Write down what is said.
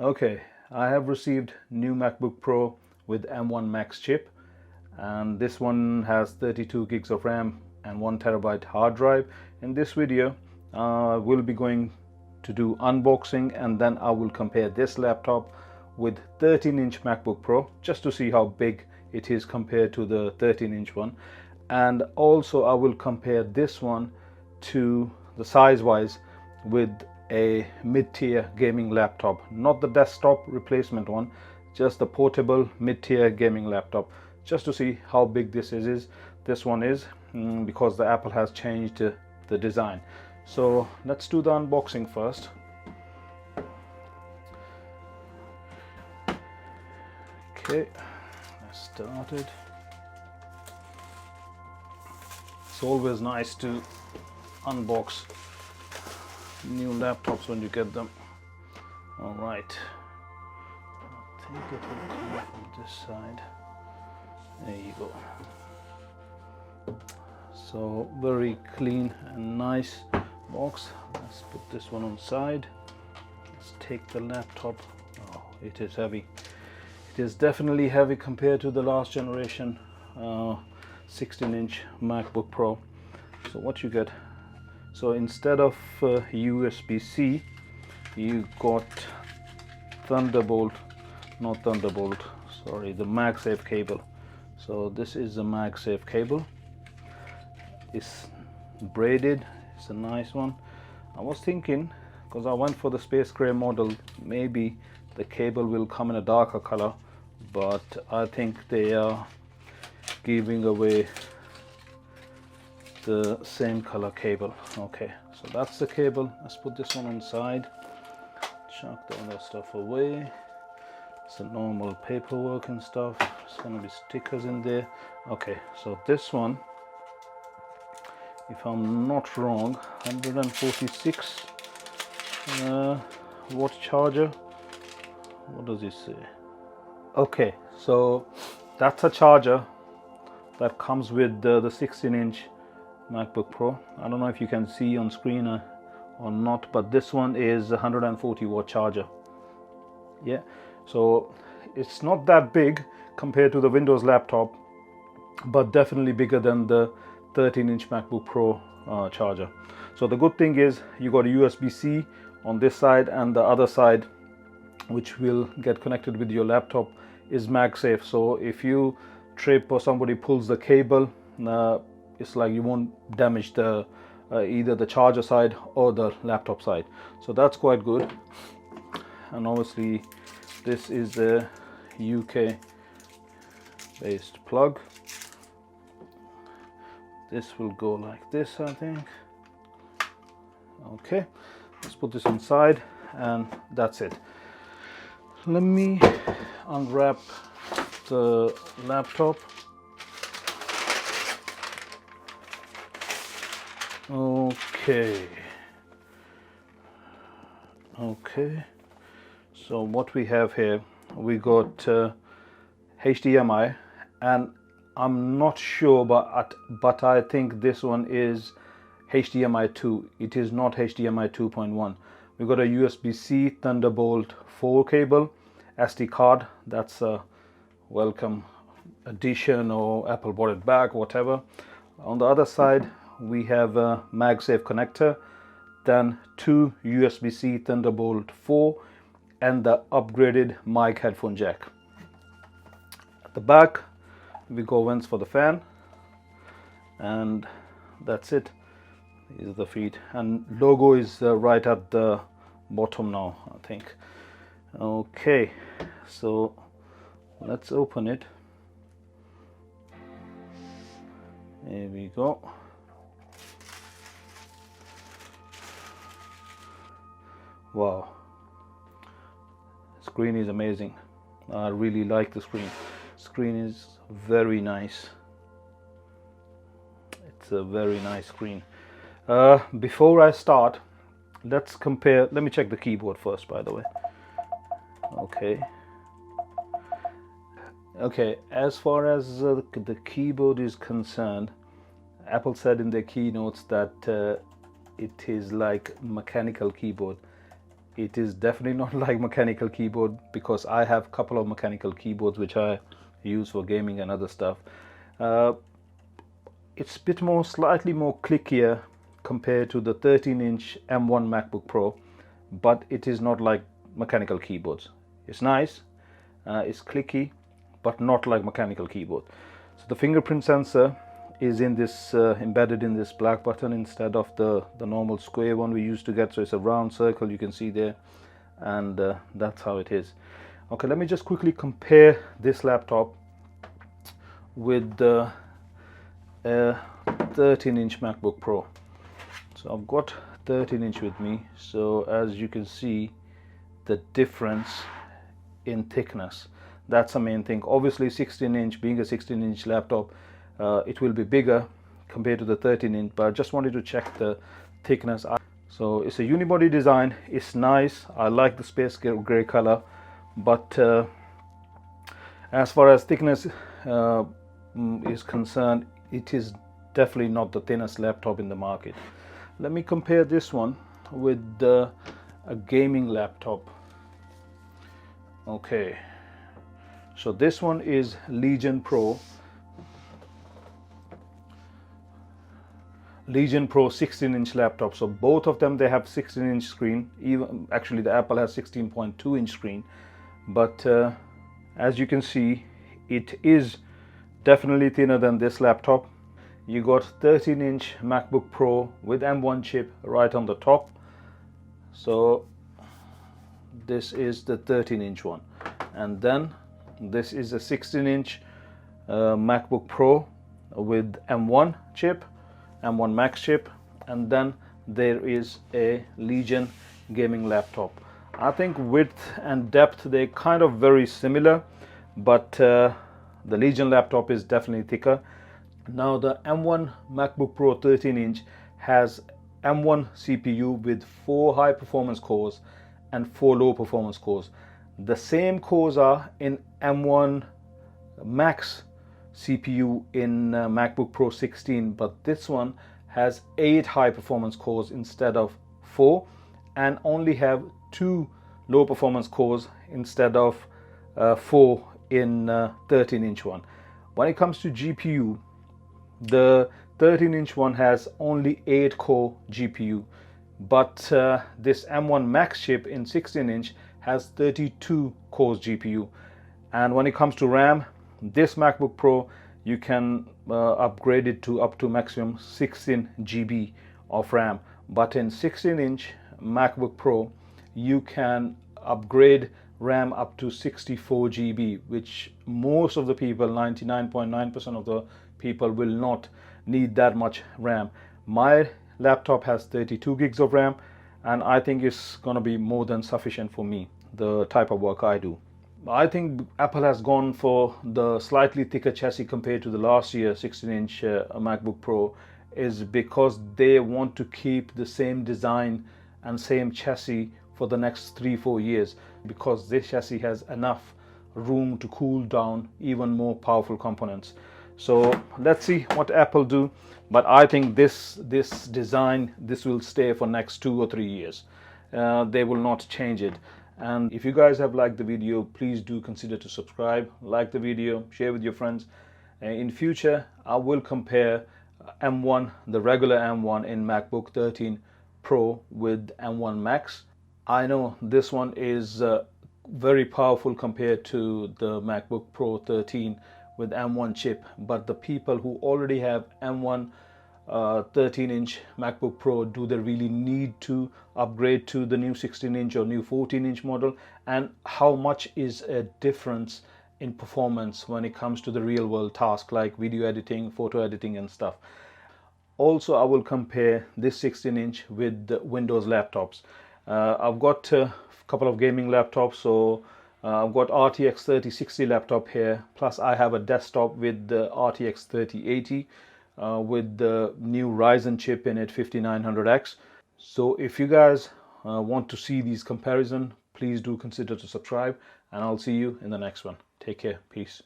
Okay, I have received new MacBook Pro with M1max chip, and this one has 32 gigs of RAM and 1 terabyte hard drive. In this video, we'll be going to do unboxing, and then I will compare this laptop with 13-inch MacBook Pro just to see how big it is compared to the 13-inch one. And also I will compare this one to the size-wise with a mid-tier gaming laptop, not the desktop replacement one, just the portable mid-tier gaming laptop, just to see how big this one is, because the Apple has changed the design. So let's do the unboxing first. Okay, let's start it. It's always nice to unbox new laptops when you get them. All right, I think it will come from this side. There you go. So very clean and nice box. Let's put this one on side. Let's take the laptop. Oh, it is heavy. It is definitely heavy compared to the last generation 16-inch MacBook Pro. So what you get, so instead of USB-C, you got Thunderbolt, not Thunderbolt, sorry, the MagSafe cable. So this is the MagSafe cable. It's braided, it's a nice one. I was thinking, because I went for the space gray model, maybe the cable will come in a darker color, but I think they are giving away the same color cable. Okay, so that's the cable. Let's put this one on side, chuck the other stuff away. It's the normal paperwork and stuff. There's gonna be stickers in there. Okay, so this one, if I'm not wrong, 146 watt charger. What does it say? Okay, so that's a charger that comes with the 16-inch MacBook Pro. I don't know if you can see on screen or not, but this one is a 140 watt charger. Yeah, so it's not that big compared to the Windows laptop, but definitely bigger than the 13-inch MacBook Pro charger. So the good thing is you got a USB-C on this side, and the other side, which will get connected with your laptop, is MagSafe. So if you trip or somebody pulls the cable, it's like you won't damage the either the charger side or the laptop side. So that's quite good. And obviously this is the UK based plug. This will go like this, I think. Okay, let's put this inside, and that's it. Let me unwrap the laptop. Okay, so what we have here, we got HDMI, and I'm not sure, but I think this one is HDMI 2. It is not HDMI 2.1. We got a USB-C Thunderbolt 4 cable, SD card. That's a welcome addition, or Apple bought it back, whatever. On the other side, we have a MagSafe connector, then two USB-C Thunderbolt 4, and the upgraded mic headphone jack. At the back, we got vents for the fan, and that's it. These are the feet, and logo is right at the bottom now, I think. Okay, so let's open it. Here we go. Wow, screen is amazing. I really like the screen. Screen is very nice. It's a very nice screen. Before I start, let's compare. Let me check the keyboard first, by the way. Okay, as far as the keyboard is concerned, Apple said in their keynotes that it is like mechanical keyboard. It is definitely not like mechanical keyboard, because I have a couple of mechanical keyboards which I use for gaming and other stuff. It's a bit more, slightly more clickier compared to the 13-inch M1 MacBook Pro, but it is not like mechanical keyboards. It's nice, it's clicky, but not like mechanical keyboard. So the fingerprint sensor is in this embedded in this black button instead of the normal square one we used to get. So it's a round circle, you can see there, and that's how it is. Okay, let me just quickly compare this laptop with the 13-inch MacBook Pro. So I've got 13-inch with me, so as you can see the difference in thickness, that's the main thing. Obviously 16-inch, being a 16-inch laptop, it will be bigger compared to the 13-inch, but I just wanted to check the thickness. So it's a unibody design, it's nice, I like the space gray color, but as far as thickness is concerned, it is definitely not the thinnest laptop in the market. Let me compare this one with a gaming laptop. Okay, so this one is Legion Pro 16-inch laptop. So both of them, they have 16-inch screen. Even actually the Apple has 16.2-inch screen, but as you can see, it is definitely thinner than this laptop. You got 13-inch MacBook Pro with M1 chip right on the top. So this is the 13-inch one, and then this is a 16-inch MacBook Pro with M1 chip, M1max chip, and then there is a Legion gaming laptop. I think width and depth, they're kind of very similar, but the Legion laptop is definitely thicker. Now the M1 MacBook Pro 13-inch has M1 CPU with 4 high performance cores and 4 low performance cores. The same cores are in M1 Max CPU in MacBook Pro 16, but this one has 8 high performance cores instead of 4, and only have 2 low performance cores instead of 4 in 13-inch one. When it comes to GPU, the 13-inch one has only 8 core GPU, but this M1 Max chip in 16-inch has 32 cores GPU. And when it comes to RAM, this MacBook Pro, you can upgrade it to up to maximum 16 GB of RAM, but in 16-inch MacBook Pro you can upgrade RAM up to 64 GB, which most of the people, 99.9% of the people, will not need that much RAM. My laptop has 32 gigs of RAM, and I think it's gonna be more than sufficient for me, the type of work I do. I think Apple has gone for the slightly thicker chassis compared to the last year 16-inch MacBook Pro, is because they want to keep the same design and same chassis for the next 3-4 years, because this chassis has enough room to cool down even more powerful components. So let's see what Apple do, but I think this design, this will stay for next 2 or 3 years. They will not change it. And if you guys have liked the video, please do consider to subscribe, like the video, share with your friends. In future, I will compare M1, the regular M1 in MacBook 13 Pro with M1 Max. I know this one is very powerful compared to the MacBook Pro 13 with M1 chip, but the people who already have M1 13-inch MacBook Pro, do they really need to upgrade to the new 16-inch or new 14-inch model? And how much is a difference in performance when it comes to the real world task like video editing, photo editing and stuff? Also, I will compare this 16-inch with the Windows laptops. I've got a couple of gaming laptops, so I've got RTX 3060 laptop here, plus I have a desktop with the RTX 3080 with the new Ryzen chip in it, 5900X. So if you guys want to see these comparison, please do consider to subscribe, and I'll see you in the next one. Take care. Peace.